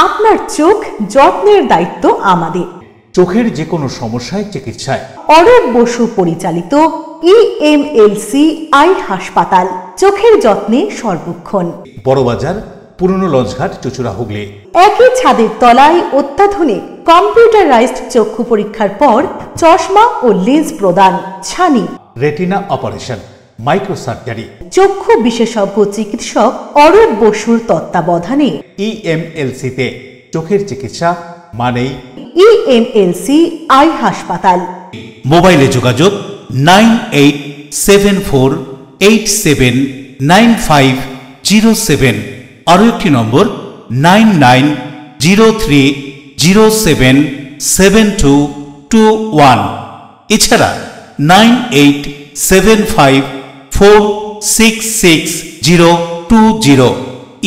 আপনার চোখ যত্নের দায়িত্ব আমাদের। চোখের যে কোনো সমস্যায় চিকিৎসায় অরূপ বসু পরিচালিত EMLC আই হাসপাতাল, চোখের যত্নে সর্বক্ষণ। বড়বাজার, পুরনো লঞ্চঘাট, চুচুড়া, হুগলি। একই ছাদের তলায় অত্যাধুনিক কম্পিউটারাইজড চক্ষু পরীক্ষার পর চশমা ও লেন্স প্রদান, ছানি, রেটিনা অপারেশন, মাইক্রোসার্জারি। চক্ষু বিশেষজ্ঞ চিকিৎসক অরূপ বসুর তত্ত্বাবধানে EMLC-তে চোখের চিকিৎসা মানেই EMLC আই হাসপাতাল। মোবাইলে যোগাযোগ 9874879507। আরও একটি নম্বর 9903077221। এছাড়া 9875466020।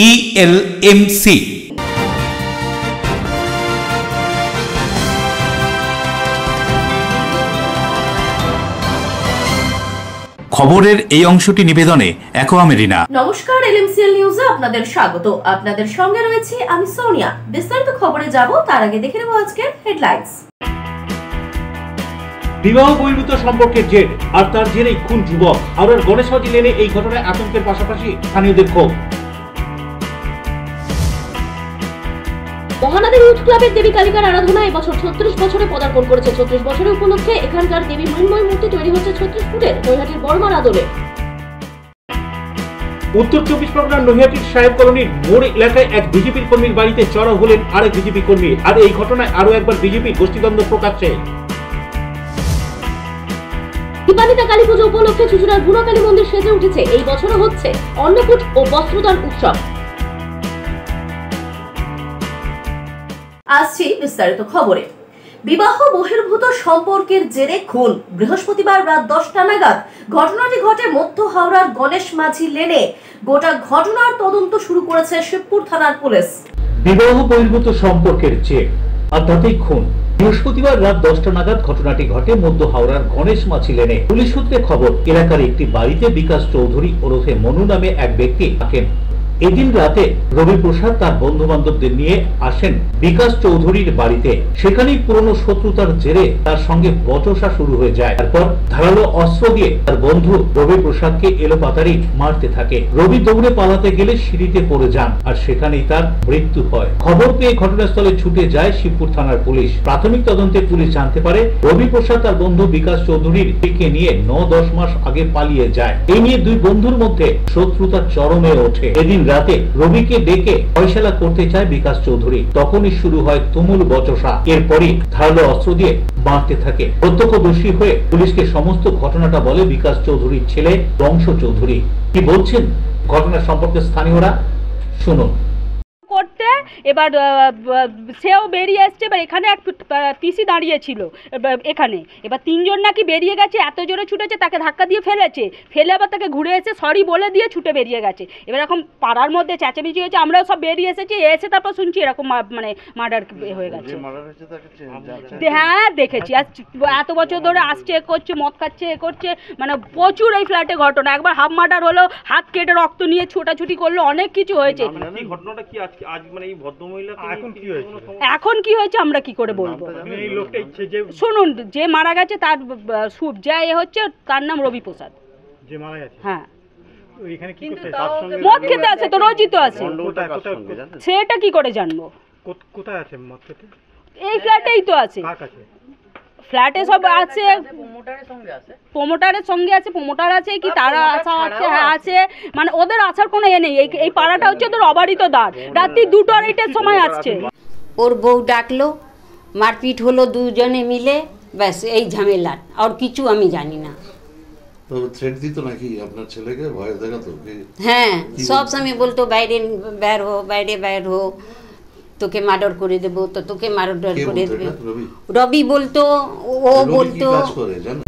ELMC। খবরের এই অংশটি নিবেদনে অ্যাকোয়া মেরিনা। নমস্কার, LMCL নিউজে আপনাদের স্বাগত। আপনাদের সঙ্গে রয়েছে আমি সোনিয়া। বিস্তারিত খবরে যাব তার আগে দেখে নেব আজকের হেডলাইন্স। বিবাহ বহির্ভূত সম্পর্কের জের আর তার জেরেই খুন যুবক। আর গণেশবাজি লেনে এই ঘটনায় আতঙ্কের পাশাপাশি স্থানীয়দের ক্ষোভ। মহানদী ইউথ ক্লাবের দেবী কালিকার আরাধনা এবছর 36 বছরে পদার্পণ করেছে। 36 বছরের উপলক্ষে এখানকার দেবী মৃন্ময় মূর্তি তৈরি হচ্ছে 36 ফুটের নৈহাটির বড়মার আদলে। উত্তর 24 পরগনার নৈহাটির সাহেব কলোনির মোড় এলাকায় এক বিজেপির কর্মীর বাড়িতে চড়াও হলেন আরেক বিজেপি কর্মী। আর এই ঘটনায় আরো একবার বিজেপির গোষ্ঠীদ্বন্দ্ব প্রকাশ্যে। দীপান্বিতা কালী পুজো উপলক্ষে চুচুড়ার বুড়ো কালী মন্দির সেজে উঠেছে। এই বছরও হচ্ছে অন্নকূট ও বস্ত্রদান উৎসব। আসছি বিস্তারিত খবরে। বিবাহ বহির্ভূত সম্পর্কের জেরে খুন। বৃহস্পতিবার রাত 10টা নাগাদ ঘটনাটি ঘটে মধ্য হাওড়ার গণেশ মাঝি লেনে। গোটা ঘটনার তদন্ত শুরু করেছে শিবপুর থানার পুলিশ। বিবাহ বহির্ভূত সম্পর্কের জের আর তাতেই খুন। বৃহস্পতিবার রাত 10টা নাগাদ ঘটনাটি ঘটে মধ্য হাওড়ার গণেশ মাছি লেনে। পুলিশ সূত্রে খবর, এলাকার একটি বাড়িতে বিকাশ চৌধুরী ওরফে মনু নামে এক ব্যক্তি থাকেন। এদিন রাতে রবি প্রসাদ তার বন্ধু বান্ধবদের নিয়ে আসেন বিকাশ চৌধুরীর বাড়িতে। সেখানেই পুরনো শত্রুতার জেরে তার সঙ্গে বচসা শুরু হয়ে যায়। তারপর ধারালো অস্ত্র দিয়ে তার বন্ধু রবি প্রসাদকে এলোপাতাড়ি মারতে থাকে। রবি দৌড়ে পালাতে গেলে সিঁড়িতে পড়ে যান আর সেখানেই তার মৃত্যু হয়। খবর পেয়ে ঘটনাস্থলে ছুটে যায় শিবপুর থানার পুলিশ। প্রাথমিক তদন্তে পুলিশ জানতে পারে রবি প্রসাদ তার বন্ধু বিকাশ চৌধুরীর দিকে নিয়ে 9-10 মাস আগে পালিয়ে যায়। এই নিয়ে দুই বন্ধুর মধ্যে শত্রুতার চরমে ওঠে। এদিন রাতে রবিকে ডেকে ফয়সালা করতে চায় বিকাশ চৌধুরী। তখনই শুরু হয় তুমুল বচসা। এরপরই ধারালো অস্ত্র দিয়ে মারতে থাকে। প্রত্যক্ষদর্শী হয়ে পুলিশকে সমস্ত ঘটনাটা বলে বিকাশ চৌধুরীর ছেলে বংশ চৌধুরী। কি বলছেন ঘটনা সম্পর্কে স্থানীয়রা, শুনুন। করতে এবার সেও বেরিয়ে এসছে। এবার এখানে এক পিসি দাঁড়িয়েছিল এখানে। এবার তিনজন নাকি বেরিয়ে গেছে, এত জোরে ছুটেছে তাকে ধাক্কা দিয়ে ফেলেছে। ফেলে আবার তাকে ঘুরে এসে সরি বলে দিয়ে ছুটে বেরিয়ে গেছে। এবার এখন পাড়ার মধ্যে চেঁচামেচি হয়েছে, আমরাও সব বেরিয়ে এসেছি। এসে তারপর শুনছি এরকম মানে মার্ডার হয়ে গেছে। হ্যাঁ দেখেছি। আর এত বছর ধরে আসছে, এ করছে, মদ খাচ্ছে, এ করছে, মানে প্রচুর এই ফ্ল্যাটে ঘটনা। একবার হাফ মার্ডার হলো, হাত কেটে রক্ত নিয়ে ছোটাছুটি করলো, অনেক কিছু হয়েছে। ঘটনাটা কি আজ মানে এই ভদ্রমহিলা এখন কি হয়েছে আমরা কি করে বলবো? শুনুন, যে মারা গেছে তার যে হচ্ছে তার নাম রবি প্রসাদ, যে মারা গেছে। হ্যাঁ, মদ খেতে আছে তো, রোজই তো আছে। সেটা কি করে জানবো? কোথায় আছে মদ খেতে? এই ফ্ল্যাটেই তো আছে। ফ্ল্যাটে সব আছে, প্রমোটারের সঙ্গে আছে, প্রমোটার আছে কি তারা আসা আছে, হ্যাঁ আছে, মানে ওদের আসার কোনো নেই। এই পাড়াটা হচ্ছে ওদের অবারিত দ্বার। রাত্রি 2-2:30 সময় আসছে। ওর বউ ডাকলো, মারপিট হলো দুজনে মিলে, ব্যাস এই ঝামেলা। আর কিছু আমি জানি না। থ্রেট দিত নাকি আপনার ছেলেকে, ভয় দেখাতো? হ্যাঁ, সব সময় বলতো বাইরে বের হো, বাইরে বের হো, তোকে মার্ডার করে দেবো, তো তোকে মার্ডার করে দেবে। রবি বলতো, ও বলতো।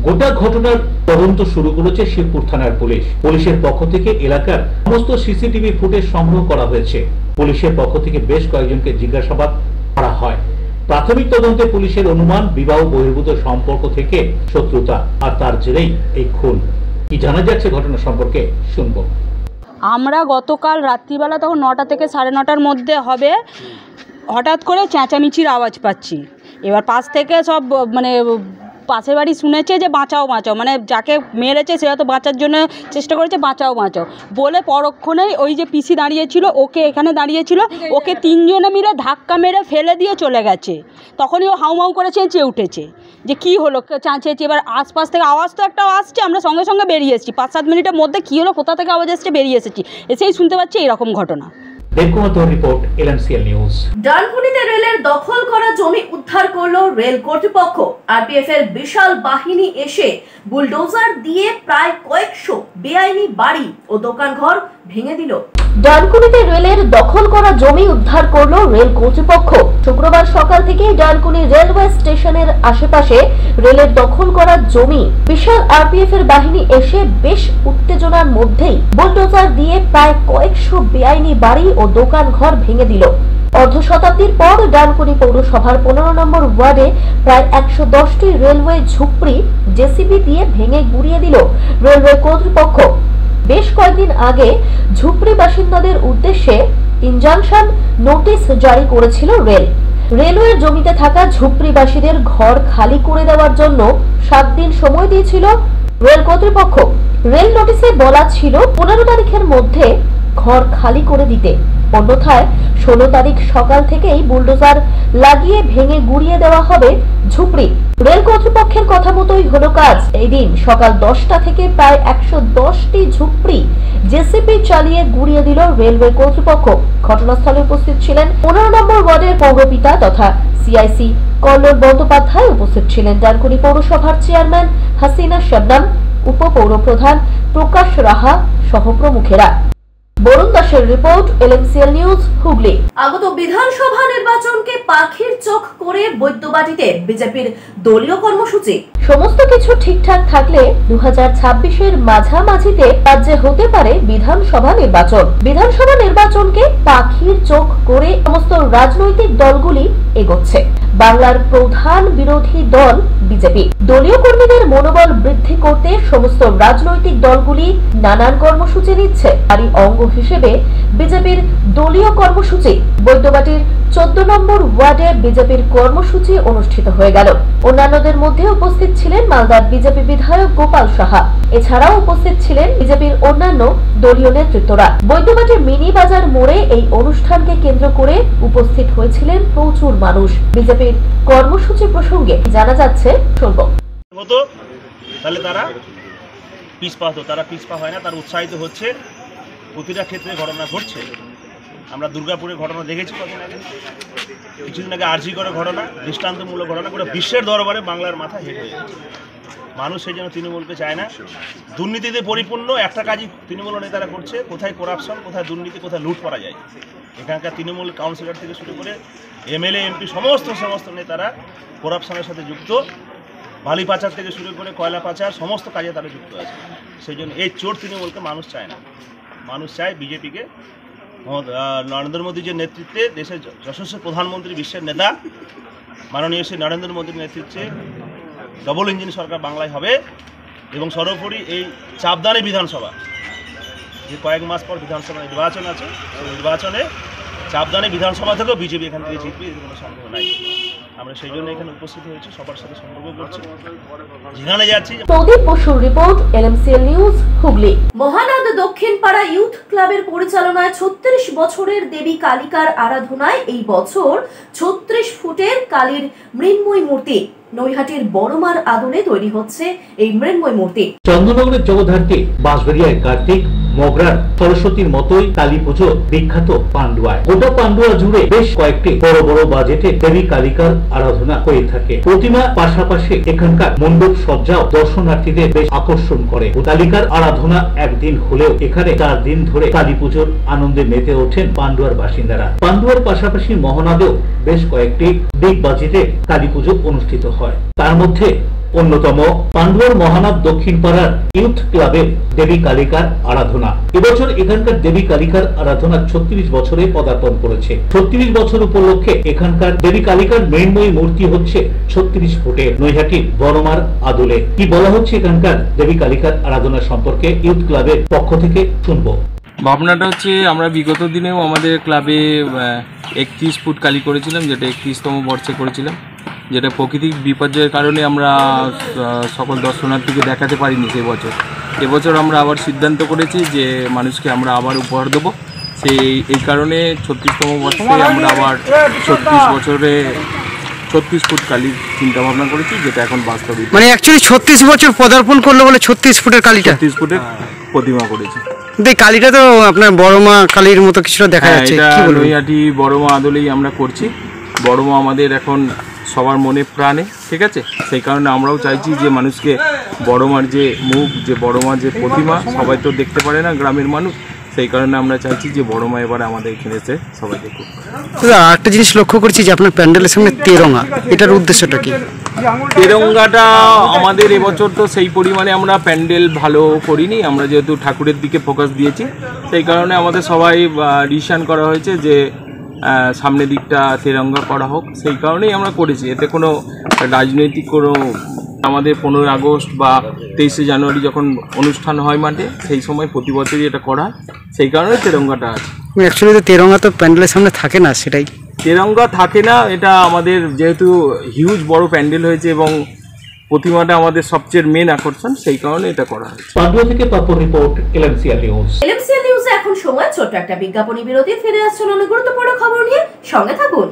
গোটা ঘটনার তদন্ত শুরু করেছে শিবপুর থানার পুলিশ। পুলিশের পক্ষ থেকে এলাকার সমস্ত সিসিটিভি ফুটেজ সংগ্রহ করা হয়েছে। পুলিশের পক্ষ থেকে বেশ কয়েকজনকে জিজ্ঞাসাবাদ করা হয়। প্রাথমিক তদন্তে পুলিশের অনুমান বিবাহ বহির্ভূত সম্পর্ক থেকে শত্রুতা, আর তার জেরেই এই খুন। কি জানা যাচ্ছে ঘটনা সম্পর্কে শুনবো। আমরা গতকাল রাত্রিবেলা তখন 9টা থেকে 9:30টার মধ্যে হবে, হঠাৎ করে চেঁচামেচির আওয়াজ পাচ্ছি। এবার পাশ থেকে সব মানে পাশের বাড়ি শুনেছে যে বাঁচাও বাঁচাও, মানে যাকে মেরেছে সে হয়তো বাঁচার জন্য চেষ্টা করেছে, বাঁচাও বাঁচাও বলে পরক্ষণেই ওই যে পিসি দাঁড়িয়েছিল, ওকে এখানে দাঁড়িয়েছিল, ওকে তিনজনে মিলে ধাক্কা মেরে ফেলে দিয়ে চলে গেছে। তখনই ও হাউমাউ করে চেঁচিয়ে উঠেছে যে কী হলো, চেঁচিয়েছে। এবার আশপাশ থেকে আওয়াজ তো একটা আসছে, আমরা সঙ্গে সঙ্গে বেরিয়ে এসেছি। 5-7 মিনিটের মধ্যে কী হলো, কোথা থেকে আওয়াজ এসছে, বেরিয়ে এসেছি, এসেই শুনতে পাচ্ছি এরকম ঘটনা। Report LMCL news. ডানকুনিতে রেলের দখল করা জমি উদ্ধার করলো রেল কর্তৃপক্ষ। আরপিএফ এর বিশাল বাহিনী এসে বুলডোজার দিয়ে প্রায় কয়েকশো বেআইনি বাড়ি ও দোকানঘর ভেঙে দিল। ডানকুনিতে রেলের দখল করা জমি উদ্ধার করলো রেল কর্তৃপক্ষ। শুক্রবার সকাল থেকে ডানকুনি রেলওয়ে স্টেশনের আশেপাশে রেলের দখল করা জমি বিশাল আরপিএফ এর বাহিনী এসে বেশ উত্তেজনার মধ্যেই বুলডোজার দিয়ে প্রায় কয়েকশো বেআইনি বাড়ি ও দোকান ঘর ভেঙে দিল। অর্ধ শতাব্দীর পর ডানকুনি পৌরসভার 15 নম্বর ওয়ার্ডে প্রায় 110টি রেলওয়ে ঝুপড়ি জেসিবি দিয়ে ভেঙে গুড়িয়ে দিল রেলওয়ে কর্তৃপক্ষ। বেশ কয়েকদিন আগে ঝুপড়ি বাসিন্দাদের উদ্দেশ্যে ইনজাংশন নোটিশ জারি করেছিল রেল। রেলওয়ের জমিতে থাকা ঝুপড়িবাসীদের ঘর খালি করে দেওয়ার জন্য 7 দিন সময় দিয়েছিল রেল কর্তৃপক্ষ। রেল নোটিশে বলা ছিল 15 তারিখের মধ্যে ঘর খালি করে দিতে, অন্যথায় 16 তারিখ সকাল থেকেই বুলডোজার লাগিয়ে ভেঙে গুড়িয়ে দেওয়া হবে ঝুপড়ি। রেল কর্তৃপক্ষের কথা মতোই হলো কাজ। এই দিন সকাল 10টা থেকে প্রায় 110টি ঝুপড়ি জেসিবি চালিয়ে গুড়িয়ে দিল রেলওয়ে কর্তৃপক্ষ। ঘটনাস্থলে উপস্থিত ছিলেন 15 নম্বর ওয়ার্ডের পৌরপিতা তথা সিআইসি কল্লোল বন্দ্যোপাধ্যায়, উপস্থিত ছিলেন ডানকুনি পৌরসভার চেয়ারম্যান হাসিনা শবনম, উপপৌর প্রধান প্রকাশ রাহা সহ প্রমুখেরা। বরুণ দাসের রিপোর্ট, LMCL নিউজ, হুগলি। আগত বিধানসভা নির্বাচনকে পাখির চোখ করে বৈদ্যবাটিতে বিজেপির দলীয় কর্মসূচি। সমস্ত কিছু ঠিকঠাক থাকলে 2026-এর মাঝামাঝিতে রাজ্যে হতে পারে বিধানসভা নির্বাচন। বিধানসভা নির্বাচনকে পাখির চোখ করে সমস্ত রাজনৈতিক দলগুলি এগোচ্ছে। বাংলার প্রধান বিরোধী দল বিজেপি দলীয় কর্মীদের মনোবল বৃদ্ধি করতে সমস্ত রাজনৈতিক দলগুলি নানান কর্মসূচি নিচ্ছে। তারই অঙ্গ হিসেবে বিজেপির দলীয় কর্মসূচি বৈদ্যবাটির 14 নম্বর ওয়ার্ডে বিজেপির কর্মসূচি অনুষ্ঠিত হয়ে গেল। অন্যান্যদের মধ্যে উপস্থিত ছিলেন মালদার বিজেপি বিধায়ক গোপাল সাহা। এছাড়াও উপস্থিত ছিলেন বিজেপির অন্যান্য দলীয় নেতৃত্বরা। বৈদ্যবাটির মিনি বাজার মোড়ে এই অনুষ্ঠানকে কেন্দ্র করে উপস্থিত হয়েছিলেন প্রচুর মানুষ। বিজেপির কর্মসূচি প্রসঙ্গে জানা যাচ্ছে, শুনব। তাহলে তারা পিছপা হয় না, তারা উৎসাহিত হচ্ছে। প্রতিটা ক্ষেত্রে ঘটনা ঘটছে। আমরা দুর্গাপুরের ঘটনা দেখেছি কদিন আগে, কিছুদিন আগে আরজি করে ঘটনা, দৃষ্টান্তমূলক ঘটনা করে বিশ্বের দরবারে বাংলার মাথা হেঁট হয়ে যাচ্ছে। মানুষ সেই জন্য তৃণমূলকে চায় না। দুর্নীতিতে পরিপূর্ণ একটা কাজই তৃণমূল নেতারা করছে, কোথায় করাপশন, কোথায় দুর্নীতি, কোথায় লুট করা যায়। এখানকার তৃণমূল কাউন্সিলর থেকে শুরু করে MLA MP সমস্ত নেতারা করাপশনের সাথে যুক্ত। বালি পাচার থেকে শুরু করে কয়লা পাচার সমস্ত কাজে তারা যুক্ত আছে। সেই জন্য এই চোর তৃণমূলকে মানুষ চায় না। মানুষ চায় বিজেপিকে, নরেন্দ্র মোদীজির নেতৃত্বে দেশের যশস্বী প্রধানমন্ত্রী, বিশ্বের নেতা মাননীয় শ্রী নরেন্দ্র মোদীর নেতৃত্বে ডবল ইঞ্জিন সরকার বাংলায় হবে। এবং সর্বোপরি এই চাপদানি বিধানসভা, যে কয়েক মাস পর বিধানসভা নির্বাচন আছে, সেই নির্বাচনে চাপদানি বিধানসভা থেকেও বিজেপি এখান থেকে জিতবে, এর কোনো সন্দেহ নাই। আমরা সেই জন্য এখানে উপস্থিত হয়েছি, সবার সাথে সম্পর্ক করছি, যেখানে যাচ্ছি। প্রদীপ বসুর report, LMCL news, Hooghly. Mahanad দক্ষিণ পাড়া ইউথ ক্লাবের পরিচালনায় 36 বছরের দেবী কালিকার আরাধনায় এই বছর 36 ফুটের কালীর মৃন্ময় মূর্তি নৈহাটির বড়মার আদলে তৈরি হচ্ছে এই মৃন্ময় মূর্তি। চন্দ্রনগরের জগদ্ধাত্রী বাঁশবেড়িয়ায় কার্তিক, মগরার সরস্বতীর মতোই কালী পুজো বিখ্যাত পান্ডুয়ায়। গোটা পান্ডুয়া জুড়ে বেশ কয়েকটি বড় বড় বাজেটে দেবী কালিকার আরাধনা হয়ে থাকে। প্রতিমা পাশাপাশি এখানকার মণ্ডপ সজ্জাও দর্শনার্থীদের বেশ আকর্ষণ করে। কালিকার আরাধনা একদিন হলেও এখানে 4 দিন ধরে কালী পুজোর আনন্দে মেতে ওঠেন পান্ডুয়ার বাসিন্দারা। পান্ডুয়ার পাশাপাশি মহনাদেও বেশ কয়েকটি বিগ বাজেটে কালী পুজো অনুষ্ঠিত হয়। তার মধ্যে অন্যতম পান্ডুয়ার মহানাদ দক্ষিণ পাড়ার ইউথ ক্লাবের দেবী কালিকার আরাধনা। এবছর এখানকার দেবী কালিকার আরাধনা 36 বছরে পদার্পণ করেছে। 36 বছর উপলক্ষে এখানকার দেবী কালিকার মৃন্ময়ী মূর্তি হচ্ছে 36 ফুটের নৈহাটির বড়মার আদলে। কি বলা হচ্ছে এখানকার দেবী কালিকার আরাধনা সম্পর্কে ইউথ ক্লাবের পক্ষ থেকে শুনবো। ভাবনাটা হচ্ছে আমরা বিগত দিনেও আমাদের ক্লাবে 31 ফুট কালি করেছিলাম, যেটা 31তম বর্ষে করেছিলাম, যেটা প্রাকৃতিক বিপর্যয়ের কারণে আমরা সকল দর্শনার্থীকে দেখাতে পারিনি সেই বছর। এবছর আমরা আবার সিদ্ধান্ত করেছি যে মানুষকে আমরা আবার উপহার দেবো। এই কারণে 36তম বর্ষে আমরা আবার 36 বছরে 36 ফুট কালির চিন্তা ভাবনা করেছি, যেটা এখন বাস্তবিক। মানে অ্যাকচুয়ালি 36 বছর পদার্পণ করলো বলে 36 ফুটের কালিটা, 36 ফুটের প্রতিমা করেছি। এই কালিটা তো আপনার বড় মা কালীর মতো কিছুটা দেখা যাচ্ছে, কি বলবো, নৈহাটি বড় মা আদলেই আমরা করছি। বড় মা আমাদের এখন সবার মনে প্রাণে, ঠিক আছে? সেই কারণে আমরাও চাইছি যে মানুষকে বড় মার যে মুখ, যে বড় মার যে প্রতিমা সবাই তো দেখতে পারে না গ্রামের মানুষ, সেই কারণে আমরা চাইছি যে বড় মা এবার আমাদের এখানে এসে সবাই দেখুক। একটা জিনিস লক্ষ্য করছি যে আপনার প্যান্ডেলের সামনে তেরঙ্গা, এটার উদ্দেশ্যটা কি? তেরঙ্গাটা আমাদের এবছর তো সেই পরিমাণে আমরা প্যান্ডেল ভালো করিনি, আমরা যেহেতু ঠাকুরের দিকে ফোকাস দিয়েছি, সেই কারণে আমাদের সবাই ডিসিশন করা হয়েছে যে সামনের দিকটা তেরঙ্গা করা হোক, সেই কারণেই আমরা করেছি। এতে কোনো রাজনৈতিক কোনো, আমাদের 15 আগস্ট বা 23শে জানুয়ারি যখন অনুষ্ঠান হয় মাঠে, সেই সময় প্রতি বছরই এটা করা হয়, সেই কারণে তেরঙ্গাটা আছে। অ্যাকচুয়ালি তো তেরঙ্গা তো প্যান্ডেলের সামনে থাকে না, সেটাই। তেরঙ্গা থাকে না, এটা আমাদের যেহেতু হিউজ বড় প্যান্ডেল হয়েছে এবং প্রতিমাটা আমাদের সবচেয়ে মেন আকর্ষণ, সেই কারণে এটা করা হয়। পান্ডুয়া থেকে তপন রিপোর্ট, এলএমসিএল নিউজ। এলএমসিএল নিউজে এখন সময় ছোট্ট একটা বিজ্ঞাপনী বিরতি। ফিরে আসছে অনেক গুরুত্বপূর্ণ খবর নিয়ে, সঙ্গে থাকুন।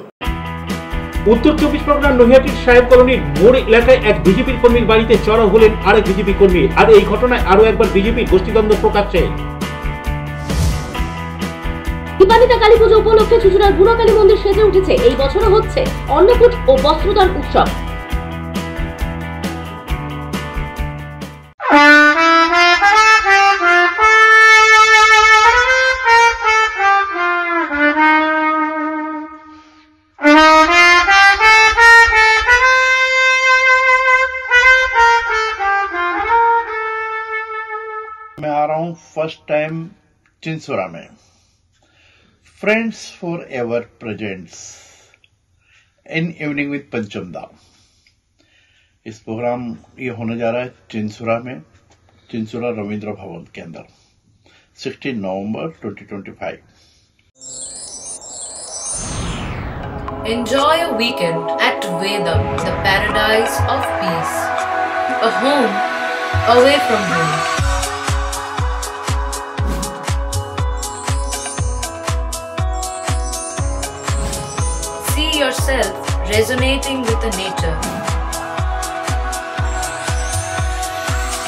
উত্তর 24 পরগনার নৈহাটির সাহেব কলোনির মোড় এলাকায় এক বিজেপির কর্মীর বাড়িতে চড়াও হলেন আরেক বিজেপি কর্মী, আর এই ঘটনায় আরো একবার বিজেপির গোষ্ঠীদ্বন্দ্ব প্রকাশ্যে। দীপান্বিতা কালী পুজো উপলক্ষে চুচুড়ার বুড়ো কালী মন্দির সেজে উঠেছে। এই বছরও হচ্ছে অন্নকূট ও বস্ত্রদান উৎসব। मैं आ रहा हूं फर्स्ट टाइम चिंसोरा में। Friends for ever presents in evening with पंचम दा। इस प्रोग्राम ये होने जा रहा है चिंसोरा में, चिंसोरा रविंद्र भवन के अंदर 16 नवंबर 2025। Enjoy a weekend at Vedam, the paradise of peace. A home away from home. See yourself resonating with the nature.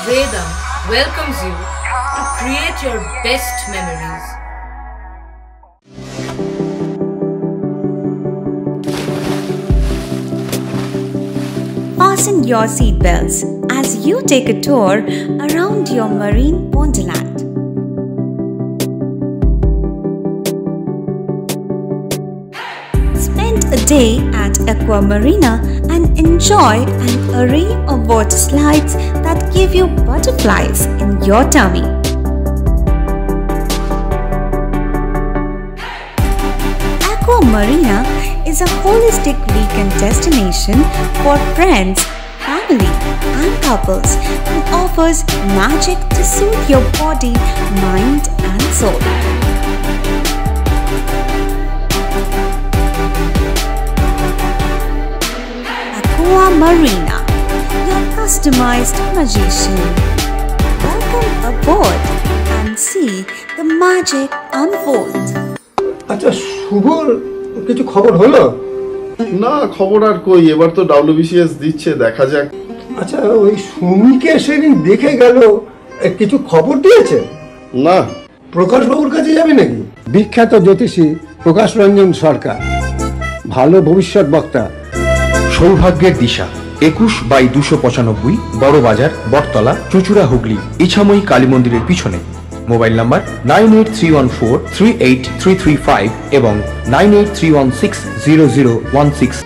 Vedam welcomes you to create your best memories. Fasten your seatbelts as you take a tour around your marine wonderland. Spend a day at Aqua Marina and enjoy an array of water slides that give you butterflies in your tummy. Aqua Marina is a holistic weekend destination for friends, family, and couples and offers magic to soothe your body, mind, and soul. Aqua Marina, your customized magician. Welcome aboard and see the magic unfold. আচ্ছা শুভর কিছু খবর হলো? না, খবর আর কই, এবার তো WBCS দিচ্ছে, দেখা যাক। আচ্ছা ওই সুমিকে সেদিন দেখে গেল, কিছু খবর দিয়েছে? না। প্রকাশ বাবুর কাছে যাবে নাকি? বিখ্যাত জ্যোতিষী প্রকাশ রঞ্জন সরকার, ভালো ভবিষ্যৎ বক্তা। সৌভাগ্যের দিশা 21/295 বড় বাজার, বটতলা, চুচুড়া, হুগলি, ইছাময়ী কালী মন্দিরের পিছনে। মোবাইল নাম্বার 9831438335 এবং 9831600016।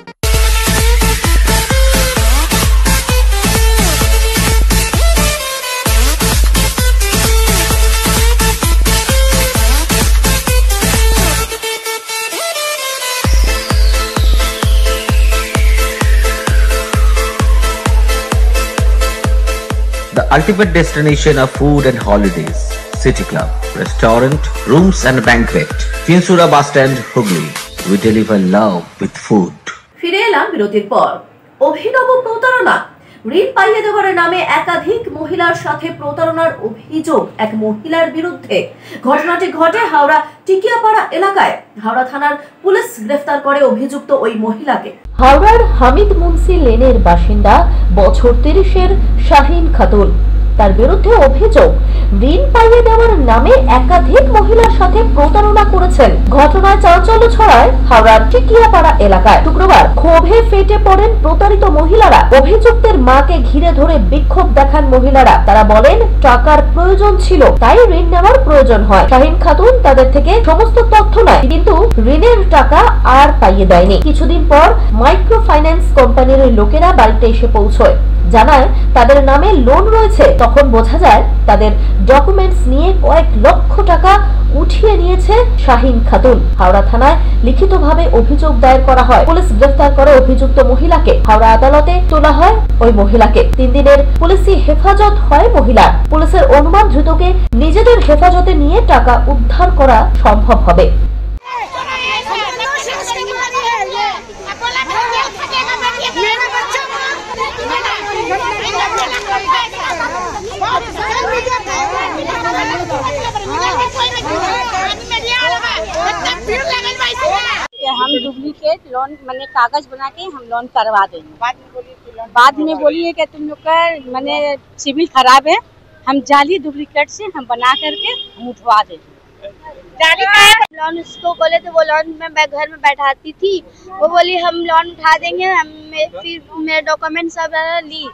The ultimate destination of food and holidays. City Club, restaurant, rooms and banquet. Chinsura Bus Stand, Hooghly. We deliver love with food. ফিরে এলাম বিরতির পর। অভিনব প্রতারণা, ঋণ পাইয়ে দেওয়ার নামে একাধিক মহিলার সাথে প্রতারণার অভিযোগ এক মহিলার বিরুদ্ধে। ঘটনাটি ঘটে হাওড়া টিকিয়াপাড়া এলাকায়। হাওড়া থানার পুলিশ গ্রেফতার করে অভিযুক্ত ওই মহিলাকে। হাওড়ার হামিদ মুন্সি লেনের বাসিন্দা বছর 30-এর শাহিন খাতুন। তার বিরুদ্ধে অভিযোগ ঋণ পাইয়ে দেওয়ার নামে একাধিক মহিলার সাথে প্রতারণা করেছেন। ঘটনায় চাঞ্চল্য ছড়ায় হাওড়ার টিকিয়াপাড়া এলাকায়। শুক্রবার ক্ষোভে ফেটে পড়েন প্রতারিত মহিলারা। অভিযুক্তের মাকে ঘিরে ধরে বিক্ষোভ দেখান মহিলারা। তারা বলেন টাকার প্রয়োজন ছিল, তাই ঋণ নেওয়ার প্রয়োজন হয়। শাহিন খাতুন তাদের থেকে সমস্ত তথ্য নেয়, কিন্তু ঋণের টাকা আর পাইয়ে দেয়নি। কিছুদিন পর মাইক্রো ফাইন্যান্স কোম্পানির লোকেরা বাড়িতে এসে পৌঁছয়, জানায় তাদের নামে লোন রয়েছে। তখন বোঝা যায় তাদের ডকুমেন্টস নিয়ে কয়েক লক্ষ টাকা উঠিয়ে নিয়েছে শাহিন খাতুন। হাওড়া থানায় লিখিতভাবে অভিযোগ দায়ের করা হয়। পুলিশ গ্রেফতার করে অভিযুক্ত মহিলাকে। হাওড়া আদালতে তোলা হয় ওই মহিলাকে। 3 দিনের পুলিশি হেফাজত হয় মহিলার। পুলিশের অনুমান ধৃতকে নিজেদের হেফাজতে নিয়ে টাকা উদ্ধার করা সম্ভব হবে। हम डुप्लीकेट लोन मैंने कागज बना के हम लोन करवा देंगे। बाद में बोलिए कि तुम लोग का मैंने सिविल खराब है, हम जाली डुप्लीकेट से हम बना करके हम उठवा देंगे। लोन उसको बोले तो वो लोन में मैं घर में बैठाती थी, वो बोली हम लोन उठा देंगे। फिर मेरे डॉक्यूमेंट सब ली,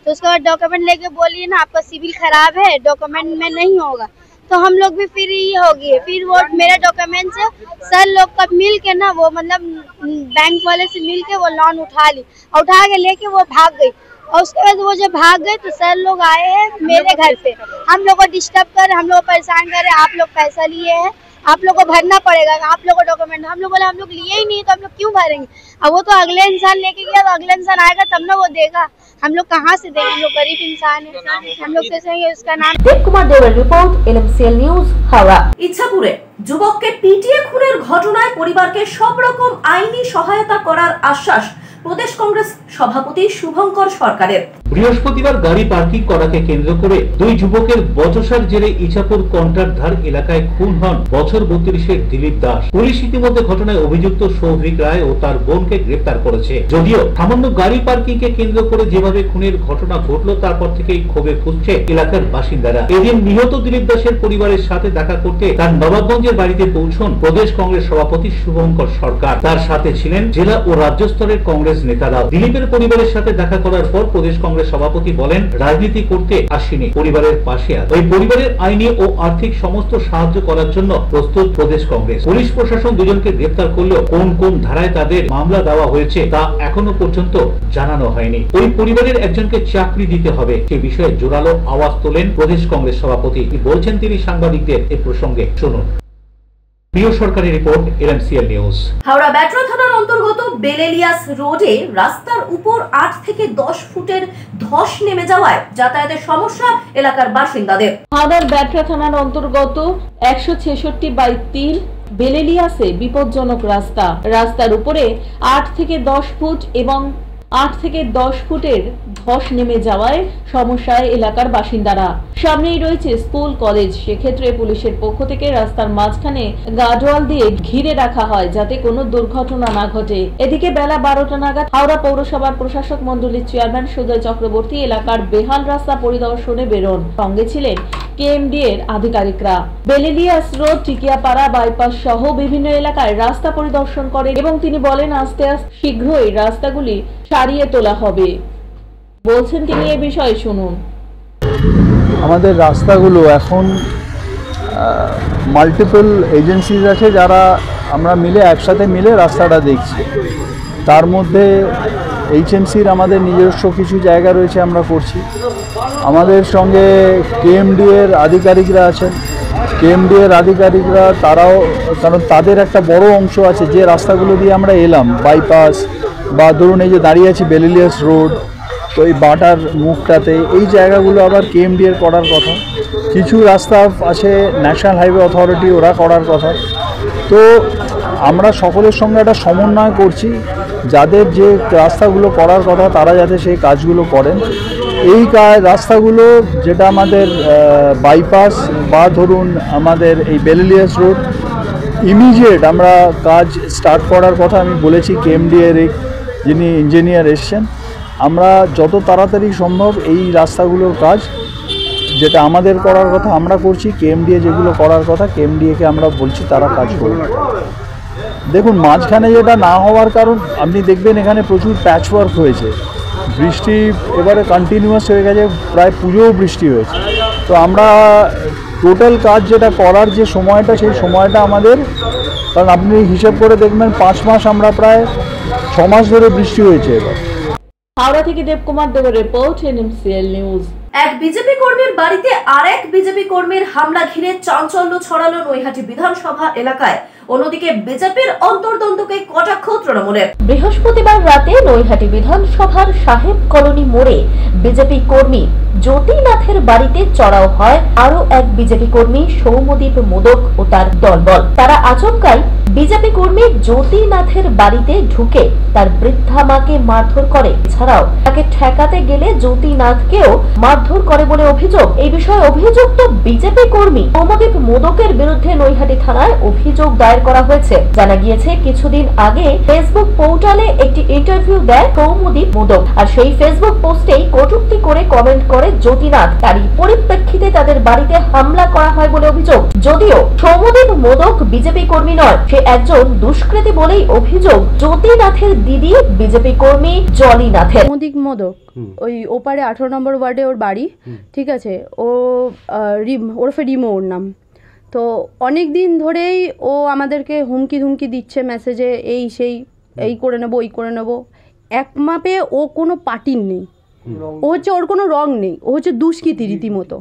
तो उसके बाद डॉक्यूमेंट लेके बोली ना आपका सिविल खराब है, डॉक्यूमेंट में नहीं होगा। तो हम लोग भी फिर ये हो गए। फिर वो मेरे डॉक्यूमेंट्स सर लोग का मिल के ना, वो मतलब बैंक वाले से मिल के वो लोन उठा ली, उठा के लेके वो भाग गई। और उसके बाद वो जब भाग गए तो सर लोग आए हैं मेरे घर पे, हम लोग को डिस्टर्ब कर, हम लोग को परेशान करे। आप लोग पैसा लिए हैं, आप लोग को भरना पड़ेगा, आप लोग को डॉक्यूमेंट। हम लोग बोले हम लोग लिए ही नहीं, तो हम लोग क्यों भरेंगे। अब वो तो अगले इंसान लेके गया, तो अगले इंसान आएगा तब ना वो देगा। हम लोग कहाँ से देंगे, हम लोग गरीब इंसान है, हम लोग कैसे उसका नाम। দেব কুমার দেবের রিপোর্ট, LMCL নিউজ, হাওড়া। ইচ্ছাপুরে যুবককে পিটিয়ে খুনের ঘটনায় পরিবারকে সব রকম আইনি সহায়তা করার আশ্বাস প্রদেশ কংগ্রেস সভাপতি শুভঙ্কর সরকারের। বৃহস্পতিবার গাড়ি পার্কিং করাকে কেন্দ্র করে 2 যুবকের বচসার জেরে ইছাপুর কন্ট্রাক্টধার এলাকায় খুন হন বছর 32-এর দিলীপ দাস। পুলিশ ইতিমধ্যে ঘটনায় অভিযুক্ত সৌভিক রায় ও তার বোনকে গ্রেফতার করেছে। যদিও সামান্য গাড়ি পার্কিং কে কেন্দ্র করে যেভাবে খুনের ঘটনা ঘটলো, তারপর থেকেই ক্ষোভে ফুঁসছে এলাকার বাসিন্দারা। এদিন নিহত দিলীপ দাসের পরিবারের সাথে দেখা করতে তার নবাবগঞ্জের বাড়িতে পৌঁছন প্রদেশ কংগ্রেস সভাপতি শুভঙ্কর সরকার। তার সাথে ছিলেন জেলা ও রাজ্য স্তরের কংগ্রেস নেতারা। দিলীপের পরিবারের সাথে দেখা করার পর প্রদেশ কংগ্রেস সভাপতি বলেন, রাজনীতি করতে আসেনি, পরিবারের পাশে আছে। ওই পরিবারের আইনি ও আর্থিক সমস্ত সাহায্য করার জন্য প্রস্তুত প্রদেশ কংগ্রেস। পুলিশ প্রশাসন দুজনকে গ্রেফতার করলেও কোন কোন ধারায় তাদের মামলা দেওয়া হয়েছে তা এখনো পর্যন্ত জানানো হয়নি। ওই পরিবারের একজনকে চাকরি দিতে হবে, সে বিষয়ে জোরালো আওয়াজ তোলেন প্রদেশ কংগ্রেস সভাপতি। কি বলছেন তিনি সাংবাদিকদের এ প্রসঙ্গে, শুনুন। প্রিয় সরকারের রিপোর্ট, LMCL নিউজ। হাওড়া ব্যাটরা থানার অন্তর্গত বেলেলিয়াস রোডে রাস্তার উপর 8 থেকে 10 ফুটের ধস নেমে যাওয়ায় যাতায়াতের সমস্যা এলাকার বাসিন্দাদের। হাওড়ার ব্যাটরা থানার অন্তর্গত 166/3 বেলেলিয়াসে বিপজ্জনক রাস্তা। রাস্তার উপরে 8 থেকে 10 ফুট এবং 8 থেকে 10 ফুটের ধস নেমে যাওয়ায় সমস্যায় এলাকার বাসিন্দারা। সামনেই রয়েছে স্কুল কলেজ, সেক্ষেত্রে পুলিশের পক্ষ থেকে রাস্তার মাঝখানে গার্ডওয়াল দিয়ে ঘিরে রাখা হয় যাতে কোনো দুর্ঘটনা না ঘটে। এদিকে বেলা 12টা নাগাদ হাওড়া পৌরসভার প্রশাসক মণ্ডলীর চেয়ারম্যান সুজয় চক্রবর্তী এলাকার বেহাল রাস্তা পরিদর্শনে বেরোন। সঙ্গে ছিলেন KMD এর আধিকারিকরা। বেলেলিয়াস রোড, টিকিয়াপাড়া বাইপাস সহ বিভিন্ন এলাকায় রাস্তা পরিদর্শন করেন এবং তিনি বলেন আস্তে আস্তে শীঘ্রই রাস্তাগুলি সারিয়ে তোলা হবে। বলছেন তিনি এ বিষয়ে, শুনুন। আমাদের রাস্তাগুলো এখন মাল্টিপল এজেন্সিজ আছে যারা আমরা মিলে একসাথে মিলে রাস্তাটা দেখছি। তার মধ্যে HMCর আমাদের নিজস্ব কিছু জায়গা রয়েছে, আমরা করছি। আমাদের সঙ্গে KMD এর আধিকারিকরা আছেন। KMD এর আধিকারিকরা তারাও, কারণ তাদের একটা বড় অংশ আছে যে রাস্তাগুলো দিয়ে আমরা এলাম, বাইপাস বা ধরুন এই যে দাঁড়িয়ে আছি বেলেলিয়াস রোড, তো এই বাটার মুখটাতে এই জায়গাগুলো আবার KMD এর করার কথা। কিছু রাস্তা আছে ন্যাশনাল হাইওয়ে অথরিটি ওরা করার কথা। তো আমরা সকলের সঙ্গে একটা সমন্বয় করছি, যাদের যে রাস্তাগুলো করার কথা তারা যাতে সেই কাজগুলো করেন। এই রাস্তাগুলো যেটা আমাদের বাইপাস বা ধরুন আমাদের এই বেলেলিয়াস রোড, ইমিডিয়েট আমরা কাজ স্টার্ট করার কথা আমি বলেছি কেএমডিএর যিনি ইঞ্জিনিয়ার এসছেন। আমরা যত তাড়াতাড়ি সম্ভব এই রাস্তাগুলোর কাজ যেটা আমাদের করার কথা আমরা করছি, কেএমডিএ যেগুলো করার কথা কেএমডিএকে আমরা বলছি তারা কাজ করবে। দেখুন মাঝখানে যেটা না হওয়ার কারণ আপনি দেখবেন এখানে প্রচুর প্যাচওয়ার্ক হয়েছে, বৃষ্টি এবারে কন্টিনিউয়াস হয়ে গেছে, প্রায় পুজোও বৃষ্টি হয়েছে। তো আমরা টোটাল কাজ যেটা করার যে সময়টা সেই সময়টা আমাদের, কারণ আপনি হিসেব করে দেখবেন 5 মাস আমরা প্রায় 6 মাস ধরে বৃষ্টি হয়েছে এবার। হাওড়া থেকে দেবকুমার দেবের রিপোর্ট, এনএমসিএল নিউজ। এক বিজেপি কর্মীর বাড়িতে আরেক বিজেপি কর্মীর হামলা ঘিরে চাঞ্চল্য ছড়ালো নৈহাটি বিধানসভা এলাকায়। অন্যদিকে বিজেপির অন্তর্দ্বন্দ্বকে কটাক্ষ তৃণমূলের। বৃহস্পতিবার রাতে নৈহাটি বিধানসভার সাহেব কলোনি মোড়ে বিজেপি কর্মী জ্যোতিনাথের বাড়িতে চড়াও হয় আরো এক বিজেপি কর্মী সৌম্যদীপ মোদক ও তার দলবল। তারা আচমকাই বিজেপি কর্মী জ্যোতিনাথের বাড়িতে ঢুকে তার বৃদ্ধা মাকে মারধর করে। এছাড়াও তাকে ঠেকাতে গেলে জ্যোতিনাথকেও মারধর করে বলে অভিযোগ। এই বিষয়ে অভিযুক্ত বিজেপি কর্মী সৌম্যদীপ মোদকের বিরুদ্ধে নৈহাটি থানায় অভিযোগ দায়ের করা হয়েছে। জানা গিয়েছে কিছুদিন আগে ফেসবুক পোর্টালে একটি ইন্টারভিউ দেয় সৌম্যদীপ মোদক, আর সেই ফেসবুক পোস্টেই কটূক্তি করে কমেন্ট করে জ্যোতিনাথ। তারই পরিপ্রেক্ষিতে তাদের বাড়িতে হামলা করা হয় বলে অভিযোগ। যদিও সৌম্যদীপ মোদক বিজেপি কর্মী নয়, সে একজন দুষ্কৃতী বলেই অভিযোগ জ্যোতিনাথের দিদি বিজেপি কর্মী জলিনাথের। সৌম্যদীপ মোদক ওই ওপারে 18 নম্বর ওয়ার্ডে ওর বাড়ি, ঠিক আছে। ও ওরফে রিমো ওর নাম। তো অনেক দিন ধরেই ও আমাদেরকে হুমকি ধুমকি দিচ্ছে মেসেজে, এই সেই, এই করে নেবো ওই করে নেবো। এক মাপে ও কোনো পার্টির নেই, ও হচ্ছে ওর কোনো রং নেই, ও হচ্ছে দুষ্কৃতী রীতিমতো,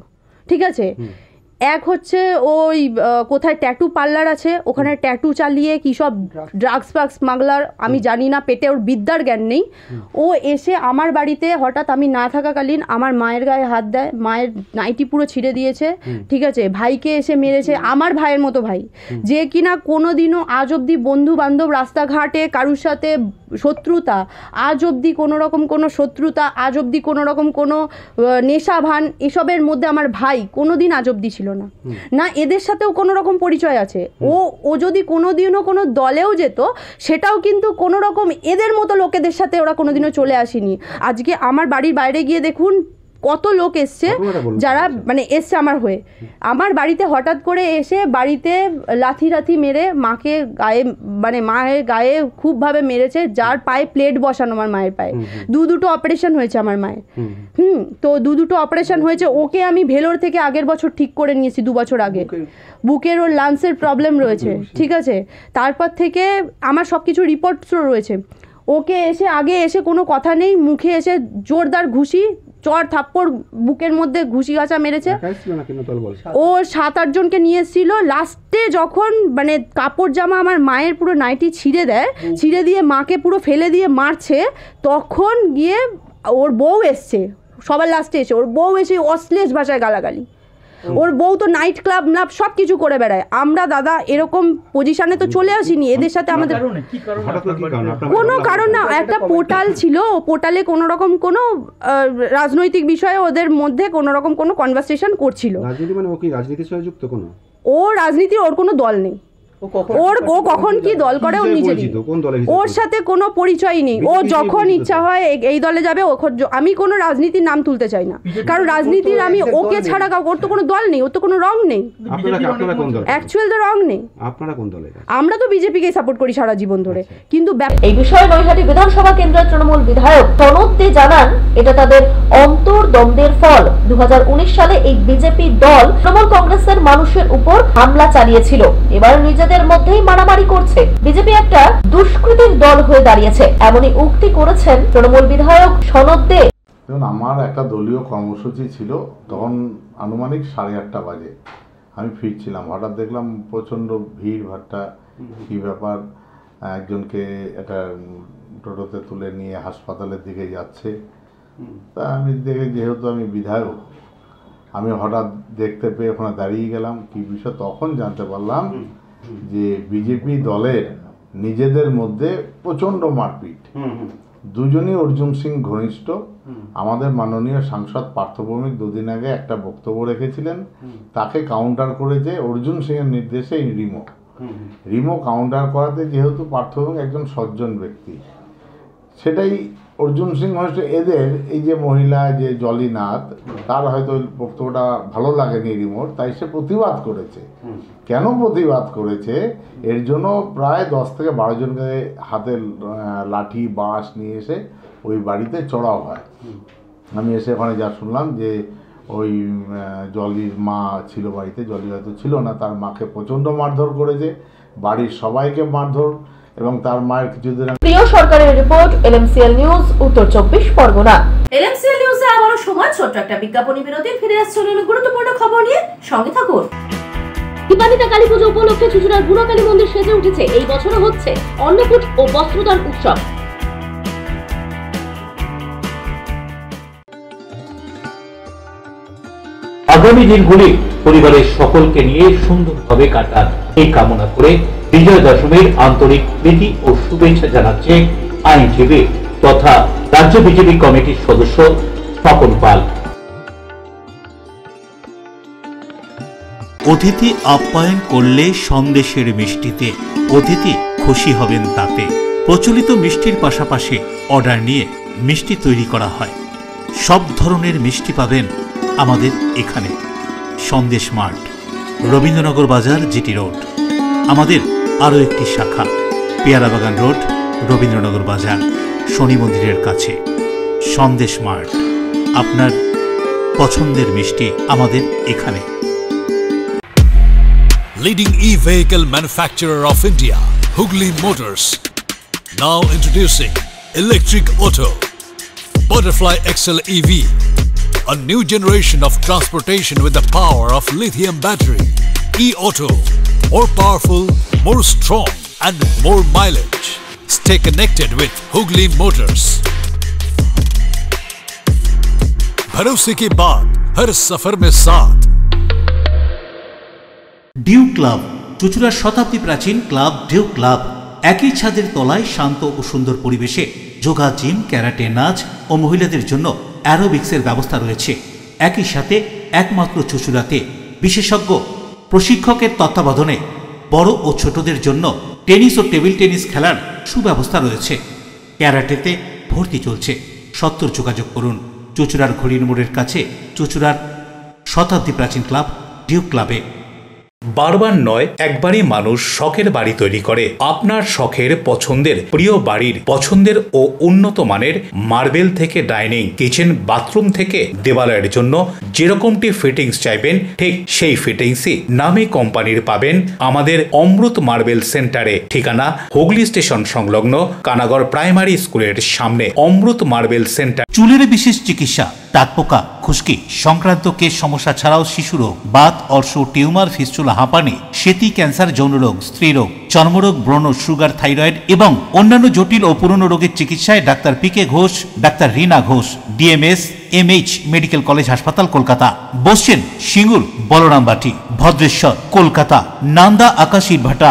ঠিক আছে। এক হচ্ছে ওই কোথায় ট্যাটু পার্লার আছে, ওখানে ট্যাটু চালিয়ে কী সব ড্রাগস ফ্রাগস স্মাগলার, আমি জানি না, পেটে ওর বিদ্যার জ্ঞান নেই। ও এসে আমার বাড়িতে হঠাৎ আমি না থাকাকালীন আমার মায়ের গায়ে হাত দেয়, মায়ের নাইটি পুরো ছিঁড়ে দিয়েছে, ঠিক আছে। ভাইকে এসে মেরেছে, আমার ভাইয়ের মতো ভাই, যে কিনা কোনো দিনও আজ অবধি বন্ধু বান্ধব রাস্তাঘাটে কারুর সাথে শত্রুতা, আজ অবধি কোনো রকম কোনো শত্রুতা, আজ অবধি কোনো রকম কোনো নেশা ভান এসবের মধ্যে আমার ভাই কোনো দিন আজ অবধি ছিল না। না এদের সাথেও কোনো রকম পরিচয় আছে। ও যদি কোনো দিনও কোনো দলেও যেত, সেটাও কিন্তু কোনো রকম এদের মতো লোকেদের সাথে ওরা কোনো দিনও চলে আসেনি। আজকে আমার বাড়ির বাইরে গিয়ে দেখুন কত লোক এসছে, যারা মানে এসছে আমার হয়ে। আমার বাড়িতে হঠাৎ করে এসে বাড়িতে লাথি মেরে মাকে গায়ে, মানে মায়ের গায়ে খুবভাবে মেরেছে, যার পায়ে প্লেট বসানো, আমার মায়ের পায়ে দুটো অপারেশন হয়েছে আমার মায়ের। তো দুটো অপারেশন হয়েছে। ওকে আমি ভেলোর থেকে আগের বছর ঠিক করে নিয়েছি, 2 বছর আগে। বুকের ওর লাংসের প্রবলেম রয়েছে, ঠিক আছে। তারপর থেকে আমার সব কিছু রিপোর্টসও রয়েছে। ওকে এসে আগে এসে কোনো কথা নেই, মুখে এসে জোরদার ঘুষি, চর থাপ্পড় বুকের মধ্যে ঘুষি গাছা মেরেছে। ও 7-8 জনকে নিয়ে এসেছিল। লাস্টে যখন মানে কাপড় জামা আমার মায়ের পুরো নাইটি ছিঁড়ে দেয়, ছিঁড়ে দিয়ে মাকে পুরো ফেলে দিয়ে মারছে, তখন গিয়ে ওর বউ এসছে, সবার লাস্টে এসে ওর বউ এসে অশ্লীল ভাষায় গালাগালি। ওর বউ তো নাইট ক্লাব নাপ সব কিছু করে বেড়ায়। আমরা দাদা এরকম পজিশনে তো চলে আসিনি, এদের সাথে আমাদের কোনো কারণ না। একটা পোর্টাল ছিল, ও পোর্টালে কোনো রকম কোনো রাজনৈতিক বিষয়ে ওদের মধ্যে কোনো রকম কোনো কনভারসেশন করছিল। রাজনীতি মানে ও কি রাজনীতির সাথে যুক্ত? কোনো ও রাজনীতির, ওর কোনো দল নেই। ও কখন কি দল করে ও নিজেরই, ওর সাথে কোনো পরিচয়ই নেই। ও যখন ইচ্ছা হয় এই দলে যাবে। আমি কোনো রাজনীতির নাম তুলতে চাই না, কারণ রাজনীতির আমি ওকে ছাড়া ওর তো কোনো দল নেই, ওর তো কোনো রং নেই, অ্যাকচুয়াল তো রং নেই। আপনারা কোন দলে? আমরা তো বিজেপিকে সাপোর্ট করি সারা জীবন ধরে। কিন্তু এই বিষয়ে নৈহাটি বিধানসভা কেন্দ্রের তৃণমূল বিধায়ক সনদ দে জানান, এটা তাদের অন্তর্দ্বন্দ্বের ফল। 2019 সালে এই বিজেপি দল তৃণমূল কংগ্রেসের মানুষের উপর হামলা চালিয়েছিল। এবার নিজেদের মধ্যেই মারামারি করছে। বিজেপি একটা দুষ্কৃতীর দল হয়ে দাঁড়িয়েছে, এমনই উক্তি করেছেন তৃণমূল বিধায়ক সনদ দে। দেখুন, আমার একটা দলীয় কর্মসূচি ছিল, তখন আনুমানিক 8:30 বাজে আমি ফিরছিলাম। হঠাৎ দেখলাম প্রচণ্ড ভিড় ভাট্টা, কী ব্যাপার, একজনকে একটা টোটোতে তুলে নিয়ে হাসপাতালের দিকে যাচ্ছে। তা আমি দেখে, যেহেতু আমি বিধায়ক, আমি হঠাৎ দেখতে পেয়ে ওখানে দাঁড়িয়ে গেলাম, কি বিষয় তখন জানতে পারলাম যে বিজেপি দলের নিজেদের মধ্যে প্রচণ্ড মারপিট। দুজনই অর্জুন সিং ঘনিষ্ঠ। আমাদের মাননীয় সাংসদ পার্থ ভৌমিক দুদিন আগে একটা বক্তব্য রেখেছিলেন, তাকে কাউন্টার করেছে অর্জুন সিংয়ের নির্দেশে রিমো কাউন্টার করাতে, যেহেতু পার্থ ভৌমিক একজন সজ্জন ব্যক্তি, সেটাই অর্জুন সিং ঘনিষ্ঠ। এদের এই যে মহিলা যে জলিনাথ, তার হয়তো বক্তব্যটা ভালো লাগেনি রিমোর, তাই সে প্রতিবাদ করেছে। কেন প্রতিবাদ করেছে? এর জন্য প্রায় 10 থেকে 12 জনকে হাতে লাঠি বাঁশ নিয়ে এসে ওই বাড়িতে চড়াও হয়। আমি এসে ওখানে যা শুনলাম যে ওই জলির মা ছিল বাড়িতে, জলি হয়তো ছিল না, তার মাকে প্রচণ্ড মারধর করেছে, বাড়ির সবাইকে মারধর, এবং তার মায়ের কিছুদিন। প্রিয় সরকারের রিপোর্ট, এলএমসিএল নিউজ, উত্তর 24 পরগনা। এলএমসিএল নিউজে আবারও সময় ছোট্ট একটা বিজ্ঞাপনী বিরতি, ফিরে আসছে অন্য গুরুত্বপূর্ণ খবর নিয়ে, সঙ্গে থাকুন। দীপান্বিতা কালী পুজো উপলক্ষে চুঁচুড়ার বুড়ো কালী মন্দির সেজে উঠেছে। এই বছরও হচ্ছে অন্নকূট ও বস্ত্রদান উৎসব। আগামী দিনগুলি পরিবারের সকলকে নিয়ে সুন্দরভাবে কাটান এই কামনা করে বিজয়া দশমীর আন্তরিক প্রীতি ও শুভেচ্ছা জানাচ্ছে আইনজীবী তথা রাজ্য বিজেপি কমিটির সদস্য স্বপন পাল। অতিথি আপ্যায়ন করলে সন্দেশের মিষ্টিতে অতিথি খুশি হবেন তাতে। প্রচলিত মিষ্টির পাশাপাশি অর্ডার নিয়ে মিষ্টি তৈরি করা হয়। সব ধরনের মিষ্টি পাবেন আমাদের এখানে। সন্দেশ মার্ট, রবীন্দ্রনগর বাজার, জিটি রোড। আমাদের আরও একটি শাখা পেয়ারাবাগান রোড, রবীন্দ্রনগর বাজার, শনি মন্দিরের কাছে। সন্দেশ মার্ট, আপনার পছন্দের মিষ্টি আমাদের এখানে। Leading e-vehicle manufacturer of India, Hugli Motors, now introducing electric auto, Butterfly XL EV, a new generation of transportation with the power of lithium battery. E-auto, more powerful, more strong and more mileage. Stay connected with Hugli Motors. भरोसे के बाद हर सफर में साथ। Due club, চুঁচুড়ার শতাব্দী প্রাচীন club due club. একই ছাদের তলায় শান্ত ও সুন্দর পরিবেশে যোগা, জিম, ক্যারাটে, নাচ ও মহিলাদের জন্য অ্যারোবিক্সের ব্যবস্থা রয়েছে। একই সাথে একমাত্র চুঁচুড়াতে বিশেষজ্ঞ প্রশিক্ষকের তত্ত্বাবধানে বড় ও ছোটদের জন্য টেনিস ও টেবিল টেনিস খেলার সুব্যবস্থা রয়েছে। ক্যারাটেতে ভর্তি চলছে। সত্তর যোগাযোগ করুন চুঁচুড়ার ঘড়ির মোড়ের কাছে চুঁচুড়ার শতাব্দী প্রাচীন ক্লাব ডিউ ক্লাবে। বারবার নয়, একবারই মানুষ শখের বাড়ি তৈরি করে। আপনার শখের পছন্দের প্রিয় বাড়ির পছন্দের ও উন্নত মানের মার্বেল থেকে ডাইনিং, কিচেন, বাথরুম থেকে দেওয়ালের জন্য যেরকমটি ফিটিংস চাইবেন ঠিক সেই ফিটিংসই নামী কোম্পানির পাবেন আমাদের অমৃত মার্বেল সেন্টারে। ঠিকানা হুগলি স্টেশন সংলগ্ন কানাগড় প্রাইমারি স্কুলের সামনে অমৃত মার্বেল সেন্টার। চুলের বিশেষ চিকিৎসা, দাঁতপোকা, খুশকি সংক্রান্ত কেশ সমস্যা ছাড়াও শিশুরোগ, বাত, অর্শ, টিউমার, ফিস্টুলা, হাঁপানি, সেতি, ক্যান্সার, যৌনরোগ, স্ত্রীরোগ, চর্মরোগ, ব্রণ, সুগার, থাইরয়েড এবং অন্যান্য জটিল ও পুরনো রোগের চিকিৎসায় doctor PK Ghosh, doctor Rina Ghosh, DMS MH medical college হাসপাতাল, কলকাতা। বসছেন সিঙ্গুর, বলরামবাটি, ভদ্রেশ্বর, কলকাতা। নান্দা, আকাশ, ইটভাটা,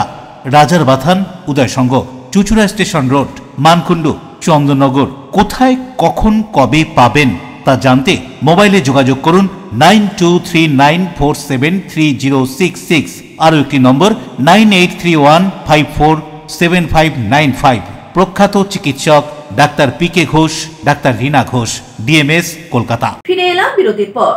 রাজার বাথান, উদয়সঙ্গ, চুঁচুড়া স্টেশন রোড, মানকুণ্ডু, চন্দননগর। কোথায়, কখন, কবে পাবেন তা জানতে মোবাইলে যোগাযোগ করুন 9239473066। আরও একটি নম্বর 9831547595। প্রখ্যাত চিকিৎসক doctor PK Ghosh, doctor Rina Ghosh, DMS, Kolkata. ফিরে এলাম বিরতির পর।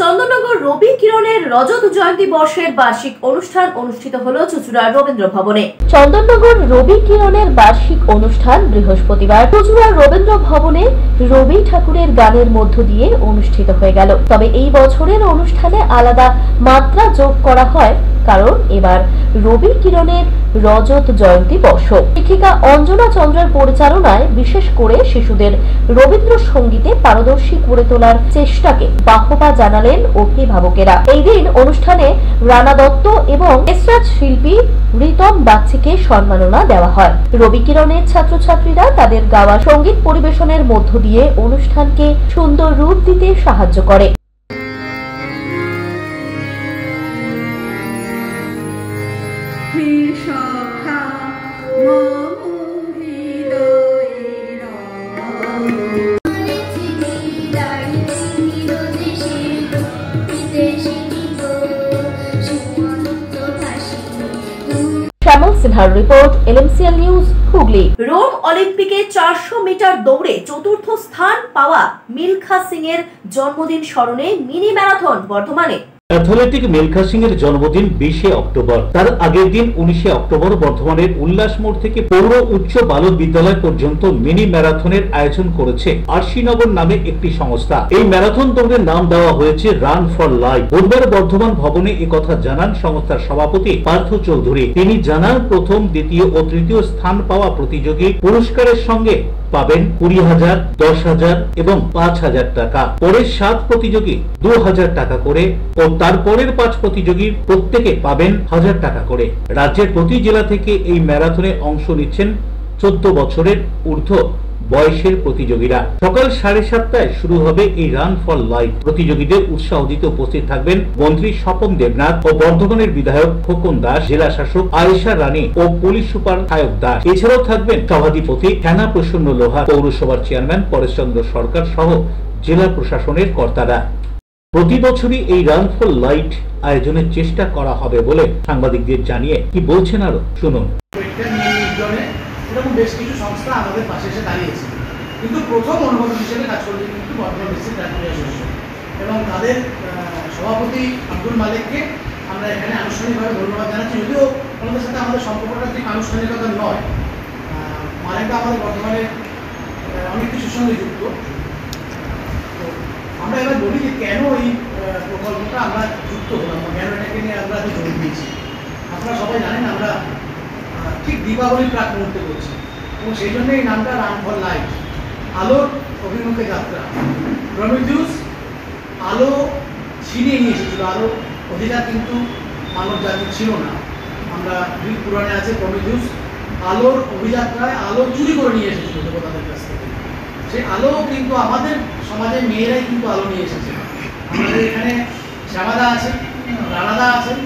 চন্দননগর রবি কিরণের রজত জয়ন্তী বর্ষের বার্ষিক অনুষ্ঠান অনুষ্ঠিত হলো চুঁচুড়ার রবীন্দ্র ভবনে। চন্দননগর রবি কিরণের বার্ষিক অনুষ্ঠান বৃহস্পতিবার চুঁচুড়ার রবীন্দ্র ভবনে রবি ঠাকুরের গানের মধ্য দিয়ে অনুষ্ঠিত হয়ে গেল। তবে এই বছরের অনুষ্ঠানে আলাদা মাত্রা যোগ করা হয়, কারণ এবার রবি কিরণের রজত জয়ন্তী বর্ষ। শিক্ষিকা অঞ্জনা চন্দ্রের পরিচালনায় বিশেষ করে শিশুদের রবীন্দ্র সঙ্গীতে পারদর্শী করে তোলার চেষ্টাকে বাহবা জানালেন অভিভাবকেরা। এই দিন অনুষ্ঠানে রানা দত্ত এবং এসরাজ শিল্পী রিতম বাচ্চিকে সম্মাননা দেওয়া হয়। রবি কিরণের ছাত্রছাত্রীরা তাদের গাওয়া সঙ্গীত পরিবেশনের মধ্য দিয়ে অনুষ্ঠানকে সুন্দর রূপ দিতে সাহায্য করে। Bureau report LMCL news Hooghly. Rome অলিম্পিকে 400 মিটার দৌড়ে চতুর্থ স্থান পাওয়া মিলখা সিং এর জন্মদিন স্মরণে মিনি ম্যারাথন বর্ধমানে। অ্যাথলেটিক মিলখা সিং এর জন্মদিন 20শে অক্টোবর। তার আগের দিন 19শে অক্টোবর বর্ধমানের উল্লাস মোড় থেকে পৌর উচ্চ বালক বিদ্যালয় পর্যন্ত মিনি ম্যারাথনের আয়োজন করেছে আরশিনগর নামে একটি সংস্থা। এই ম্যারাথন দৌড়ের নাম দেওয়া হয়েছে রান ফর লাইফ। বুধবার বর্ধমান ভবনে একথা জানান সংস্থার সভাপতি পার্থ চৌধুরী। তিনি জানান প্রথম, দ্বিতীয় ও তৃতীয় স্থান পাওয়া প্রতিযোগী পুরস্কারের সঙ্গে পাবেন 20,000, 10,000 এবং 5,000 টাকা। পরের 7 প্রতিযোগী 2,000 টাকা করে ও তারপরের 5 প্রতিযোগী প্রত্যেকে পাবেন 1,000 টাকা করে। রাজ্যের প্রতি জেলা থেকে এই ম্যারাথনে অংশ নিচ্ছেন 14 বছরের ঊর্ধ্ব বয়সের প্রতিযোগীরা। সকাল 7:30টায় শুরু হবে এই রান ফর লাইফ। প্রতিযোগীদের উৎসাহ দিতে উপস্থিত থাকবেন মন্ত্রী স্বপন দেবনাথ ও বর্ধমানের বিধায়ক খোকন দাস, জেলা শাসক আয়েশা রানী ও পুলিশ সুপার সায়ক দাস। এছাড়াও থাকবেন সভাধিপতি ঠেনা প্রসন্ন লোহা, পৌরসভার চেয়ারম্যান পরেশচন্দ্র সরকার সহ জেলা প্রশাসনের কর্তারা। প্রতি বছরই এই রান ফর লাইফ আয়োজনের চেষ্টা করা হবে বলে সাংবাদিকদের জানিয়ে কি বলছেন আরো শুনুন। এরকম বেশ কিছু সংস্থা আমাদের পাশে এসে দাঁড়িয়েছে, কিন্তু প্রথম অনুমোদন হিসেবে কাজ করছে কিন্তু বর্ধমান ডিস্ট্রিক্ট ট্রাফিক অ্যাসোসিয়েশন এবং তাদের সভাপতি আব্দুল মালিককে আমরা এখানে আনুষ্ঠানিকভাবে ধন্যবাদ জানাচ্ছি। যদিও ওনাদের সাথে আমাদের সম্পর্কটা ঠিক আনুষ্ঠানিকতা নয়, মালিকটা আমাদের বর্তমানে অনেক কিছুর সঙ্গে যুক্ত। তো আমরা এবার বলি যে কেন এই প্রকল্পটা আমরা যুক্ত হলাম, কেন এটাকে নিয়ে আমরা এত জোর দিয়েছি। আপনারা সবাই জানেন আমরা ঠিক দীপাবলির প্রাক মুহূর্তে করছি এবং সেই জন্য এই নামটা রান ফর লাইফ, আলোর অভিমুখে যাত্রা। প্রমিথিউস আলো ছিনিয়ে নিয়ে এসেছিল, আলো অধিকার কিন্তু মানব জাতির ছিল না। আমরা গ্রিক পুরাণে আছে প্রমিথিউস আলোর অভিযাত্রায় আলো চুরি করে নিয়ে এসেছিল দেবতাদের কাছ থেকে। সেই আলো কিন্তু আমাদের সমাজের মেয়েরাই কিন্তু আলো নিয়ে এসেছে। আমাদের এখানে শ্যামাদা আছেন, রানাদা আছেন,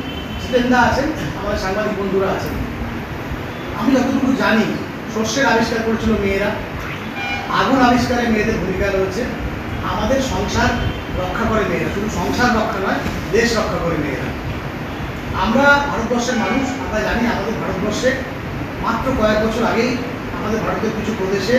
জিতেন্দা আছেন, আমাদের সাংবাদিক বন্ধুরা আছেন। আমি যতটুকু জানি শস্যের আবিষ্কার করেছিল মেয়েরা, আগুন আবিষ্কারে মেয়েদের ভূমিকা রয়েছে। আমাদের সংসার রক্ষা করে মেয়েরা, শুধু সংসার রক্ষা নয়, দেশ রক্ষা করে মেয়েরা। আমরা ভারতবর্ষের মানুষ, আমরা জানি আমাদের ভারতবর্ষে মাত্র কয়েক বছর আগেই আমাদের ভারতের কিছু প্রদেশে।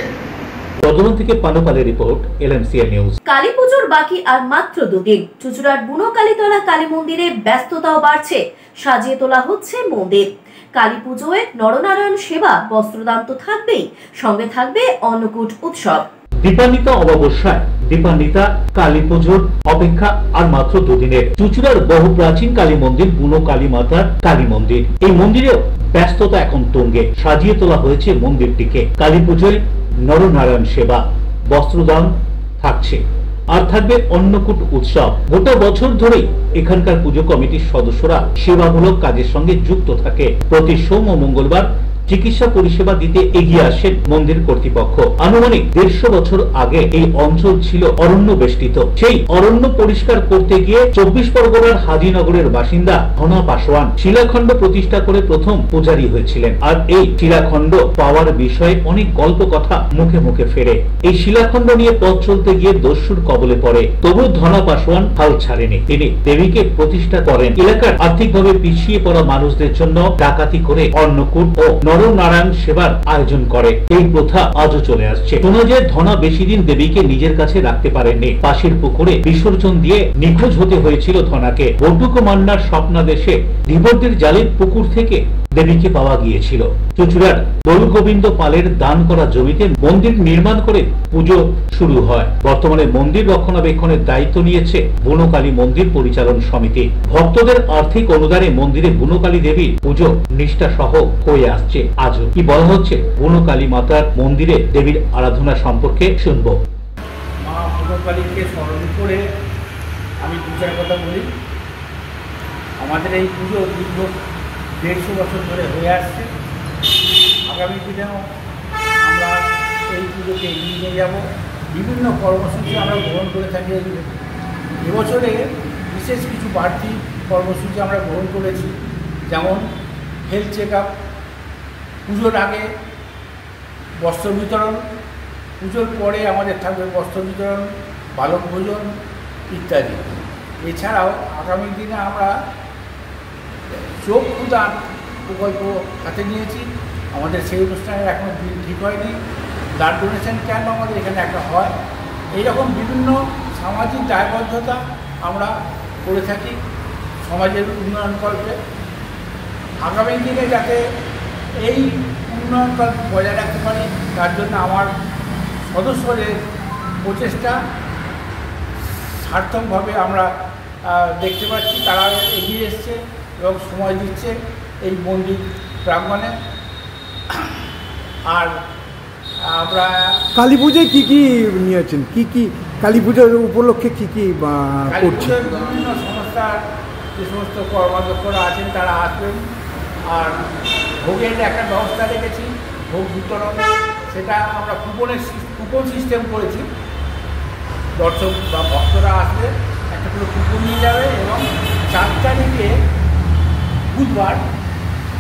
বর্ধমান থেকে পানোপালের রিপোর্ট, LMCL নিউজ। কালী পুজোর বাকি আর মাত্র 2 দিন। চুঁচুড়ার বুনোকালীতলা কালী মন্দিরে ব্যস্ততাও বাড়ছে, সাজিয়ে তোলা হচ্ছে মন্দির। কালী পুজোয় নরনারায়ণ সেবা, বস্ত্রদান তো থাকবেই, সঙ্গে থাকবে অন্নকূট উৎসব। দীপান্বিতা অমাবস্যায় দীপান্বিতা কালী পুজোর অপেক্ষা আর মাত্র 2 দিনের। চুঁচুড়ার বহু প্রাচীন কালী মন্দির বুনো কালী মাতার কালী মন্দির। এই মন্দিরেও ব্যস্ততা এখন তুঙ্গে, সাজিয়ে তোলা হয়েছে মন্দিরটিকে। কালী পুজোয় নরনারায়ণ সেবা, বস্ত্রদান থাকছে, আর থাকবে অন্নকূট উৎসব। গোটা বছর ধরেই এখানকার পুজো কমিটির সদস্যরা সেবামূলক কাজের সঙ্গে যুক্ত থাকে। প্রতি সোম ও মঙ্গলবার চিকিৎসা পরিষেবা দিতে এগিয়ে আসেন মন্দির কর্তৃপক্ষ। আনুমানিক 150 বছর আগে এই অঞ্চল ছিল অরণ্য বেষ্টিত। সেই অরণ্য পরিষ্কার করতে গিয়ে 24 পরগনার হাজিনগরের বাসিন্দা ধনা পাসওয়ান শিলাখণ্ড প্রতিষ্ঠা করে প্রথম পূজারী হয়েছিলেন। আর এই শিলাখণ্ড পাওয়ার বিষয়ে অনেক গল্প কথা মুখে মুখে ফেরে। এই শিলাখণ্ড নিয়ে পথ চলতে গিয়ে দস্যুর কবলে পড়ে, তবু ধনা পাসওয়ান হাল ছাড়েনি। তিনি দেবীকে প্রতিষ্ঠা করেন। এলাকার আর্থিকভাবে পিছিয়ে পড়া মানুষদের জন্য ডাকাতি করে অন্নকূট ও নরনারায়ণ সেবার আয়োজন করে। এই প্রথা আজও চলে আসছে। শোনা যায় ধনা বেশি দিন দেবীকে নিজের কাছে রাখতে পারেননি। পাশের পুকুরে বিসর্জন দিয়ে নিখোঁজ হতে হয়েছিল ধনাকে। বটুকো মান্নার স্বপ্নাদেশে ধীবরদের জালের পুকুর থেকে দেবীকে পাওয়া গিয়েছিল। চুঁচুড়ার দোল গোবিন্দ পালের দান করা জমিতে মন্দির নির্মাণ করে পুজো শুরু হয়। বর্তমানে মন্দির রক্ষণাবেক্ষণের দায়িত্ব নিয়েছে বুনোকালী মন্দির পরিচালন সমিতি। ভক্তদের আর্থিক অনুদানে মন্দিরে বুনোকালী দেবীর পুজো নিষ্ঠা সহ হয়ে আসছে আজও। কি বলা হচ্ছে বুনোকালী মাতার মন্দিরে দেবীর আরাধনা সম্পর্কে শুনব। মা বুনোকালীকে স্মরণ করে আমি 2-4 কথা বলি। আমাদের এই পুজো দীর্ঘ 150 বছর ধরে হয়ে আসছে। আগামী দিনেও আমরা এই পুজোকে এগিয়ে নিয়ে যাব। বিভিন্ন কর্মসূচি আমরা গ্রহণ করে থাকি। এবছরে বিশেষ কিছু বাড়তি কর্মসূচি আমরা গ্রহণ করেছি, যেমন হেলথ চেক আপ, পুজোর আগে বস্ত্র বিতরণ, পুজোর পরে আমাদের থাকবে বস্ত্র বিতরণ, বালক ভোজন ইত্যাদি। এছাড়াও আগামী দিনে আমরা চক্ষুদান প্রকল্প হাতে নিয়েছি। আমাদের সেই অনুষ্ঠানের এখনও দিন ঠিক হয়নি। ব্লাড ডোনেশন ক্যাম্প আমাদের এখানে একটা হয়। এইরকম বিভিন্ন সামাজিক দায়বদ্ধতা আমরা করে থাকি সমাজের উন্নয়নকল্পে। আগামী দিনে যাতে এই উন্নয়নকল্প বজায় রাখতে পারি তার জন্য আমার সদস্যদের প্রচেষ্টা সার্থকভাবে আমরা দেখতে পাচ্ছি। তারা এগিয়ে এসছে এবং সময় দিচ্ছে এই মন্দির প্রাঙ্গণে। আর আমরা কালী পুজোয় কী কী নিয়েছেন, কী কালী পুজোর উপলক্ষে কী করছেন? বিভিন্ন সংস্থার যে সমস্ত কর্মাধ্যক্ষরা আছেন তারা আসবেন। আর ভোগের একটা ব্যবস্থা রেখেছি, ভোগ বিতরণ, সেটা আমরা কুপন সিস্টেম করেছি। দর্শক বা ভক্তরা আসলে একটা করে কুপন নিয়ে যাবে এবং 4 তারিখে বুধবার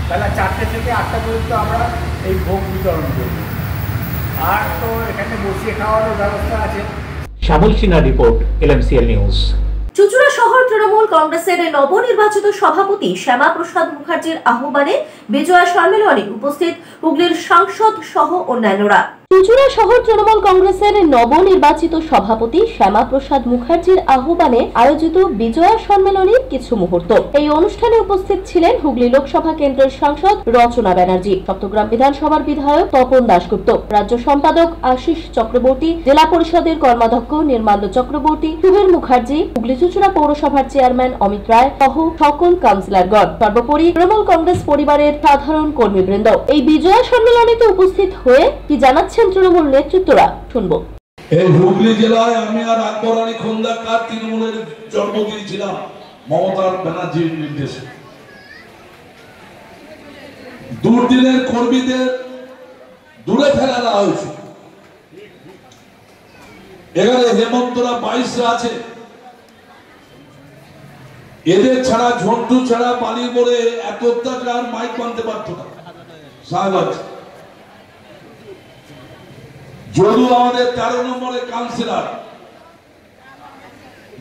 বেলা 4টে থেকে 8টা পর্যন্ত আমরা এই ভোগ বিতরণ করব। আর তো এখানে বসিয়ে খাওয়ানোর ব্যবস্থা আছে। শ্যামল সিনহার রিপোর্ট, LMCL নিউজ। চুঁচুড়া শহর তৃণমূল কংগ্রেসের নবনির্বাচিত সভাপতি শ্যামা প্রসাদ মুখার্জির আহ্বানে বিজয়া সম্মেলনে উপস্থিত হুগলির সাংসদ সহ অন্যান্যরা। চুঁচুড়া শহর তৃণমূল কংগ্রেসের নবনির্বাচিত সভাপতি শ্যামা প্রসাদ মুখার্জির আহ্বানে আয়োজিত বিজয়া সম্মেলনের কিছু মুহূর্ত। এই অনুষ্ঠানে উপস্থিত ছিলেন হুগলি লোকসভা কেন্দ্রের সাংসদ রচনা ব্যানার্জি, চট্টগ্রাম বিধানসভার বিধায়ক তপন দাশগুপ্ত, রাজ্য সম্পাদক আশিস চক্রবর্তী, জেলা পরিষদের কর্মাধ্যক্ষ নির্মাল্য চক্রবর্তী, সুবীর মুখার্জি, হুগলি চুঁচুড়া পৌরসভার চেয়ারম্যান অমিত রায় সহ সকল কাউন্সিলরগণ, সর্বোপরি তৃণমূল কংগ্রেস পরিবারের সাধারণ কর্মীবৃন্দ। এই বিজয়া সম্মেলনীতে উপস্থিত হয়ে কি জানাচ্ছেন তৃণমূল নেতৃত্বরা, শুনবো। এই হুগলি জেলায় আমি আর আকবর আলী খন্দকার তৃণমূলের জন্ম দিয়েছিলাম মমতা ব্যানার্জির নির্দেশে। দুর্দিনের কর্মীদের দূরে ফেলা দেওয়া হয়েছে। এখানে হেমন্তরা 22 আছে, এদের ছাড়া ঝন্টু ছাড়া বালির মোড়ে এত অত্যাচার মাইক বানতে পারত না। সাহেব যদিও আমাদের 13 নম্বরে কাউন্সিলর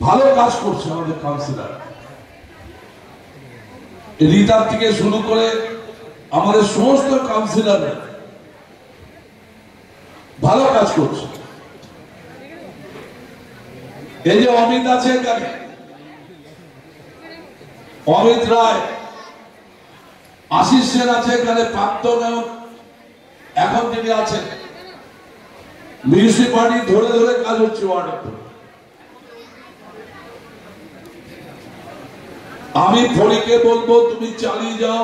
ভালো কাজ করছে, আমাদের কাউন্সিলর রিতার থেকে শুরু করে আমাদের সমস্ত কাউন্সিলর ভালো কাজ করছে। এই যে অমিত আছে এখানে, অমিত রায়, আশিস সেন আছে এখানে, প্রাক্তন এবং এখন তিনি আছেন। মিউনিসিপালিটি ধরে ধরে কাজ হচ্ছে ওয়ার্ডে। আমি ফরিকে বলবো তুমি চালিয়ে যাও,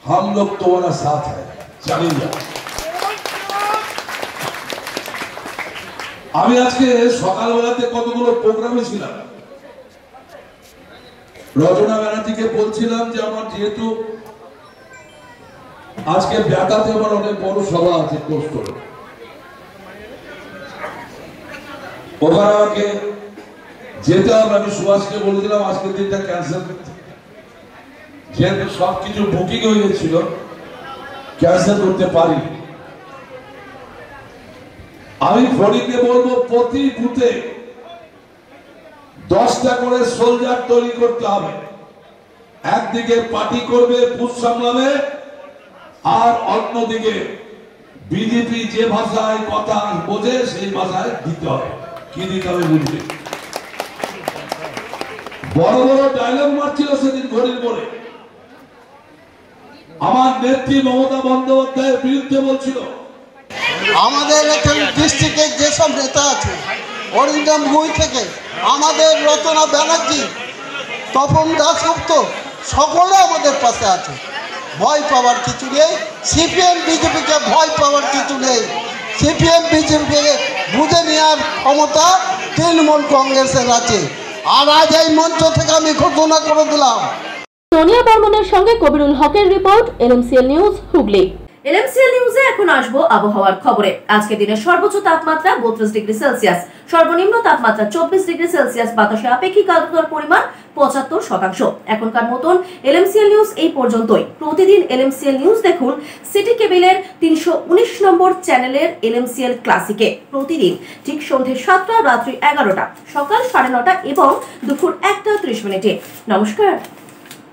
हम लोग तुम्हारा साथ है, চালিয়ে যাও। আমি আজকে সকালবেলাতে কতগুলো প্রোগ্রামে ছিলাম। রচনা ব্যানার্জিকে বলছিলাম যে আমার যেহেতু আজকে ব্যাটাতে আমার অনেক বড় সভা আছে কোস্টরে, ওখানে আমাকে যেতে হবে। আমি সুভাষকে বলেছিলাম আজকের দিনটা ক্যান্সেল করতে, যেহেতু সবকিছু বুকিং হয়ে গেছিল, ক্যান্সেল করতে পারি। আমি ফরিদকে বলবো প্রতি বুথে 10টা করে সোলজার তৈরি করতে হবে। একদিকে পার্টি করবে, বুথ সামলাবে, আর অন্যদিকে বিজেপি যে ভাষায় কথা বোঝে সেই ভাষায় দিতে হবে। কি দিতে হবে বুঝবে? বড় বড় ডায়লগ মারছিল সেদিন ঘড়ির পরে। আমার নেত্রী মমতা বন্দ্যোপাধ্যায়ের বিরুদ্ধে বলছিল। আমাদের ডিস্ট্রিক্টের যেসব নেতা আছে, অরিন্দম গুই থেকে আমাদের রচনা ব্যানার্জি, তপন দাশগুপ্ত, সকলে আমাদের পাশে আছে। ভয় পাওয়ার কিছু নেই। সিপিএম বিজেপিকে ভয় পাওয়ার কিছু নেই। সিপিএম বিজেপিকে বুঝে নেওয়ার ক্ষমতা তৃণমূল কংগ্রেসের আছে। আর আজ এই মঞ্চ থেকে আমি ঘোষণা করে দিলাম। সোনিয়া বর্মনের সঙ্গে কবিরুল হকের report, LMCL news, Hooghly. LMCL নিউজে এখন আসবো আবহাওয়ার খবরে। আজকে দিনের সর্বোচ্চ তাপমাত্রা 32 ডিগ্রি সেলসিয়াস, সর্বনিম্ন তাপমাত্রা 24 ডিগ্রি সেলসিয়াস, বাতাসে আপেক্ষিক আর্দ্রতার পরিমাণ 75%। এখনকার মতন LMCL নিউজ এই পর্যন্তই। প্রতিদিন LMCL নিউজ দেখুন সিটি কেবলের 319 নম্বর চ্যানেলের LMCL ক্লাসিকে, প্রতিদিন ঠিক সন্ধ্যে 7টা, রাত্রি 11টা, সকাল 9:30 এবং দুপুর 1টা 30 মিনিটে। নমস্কার।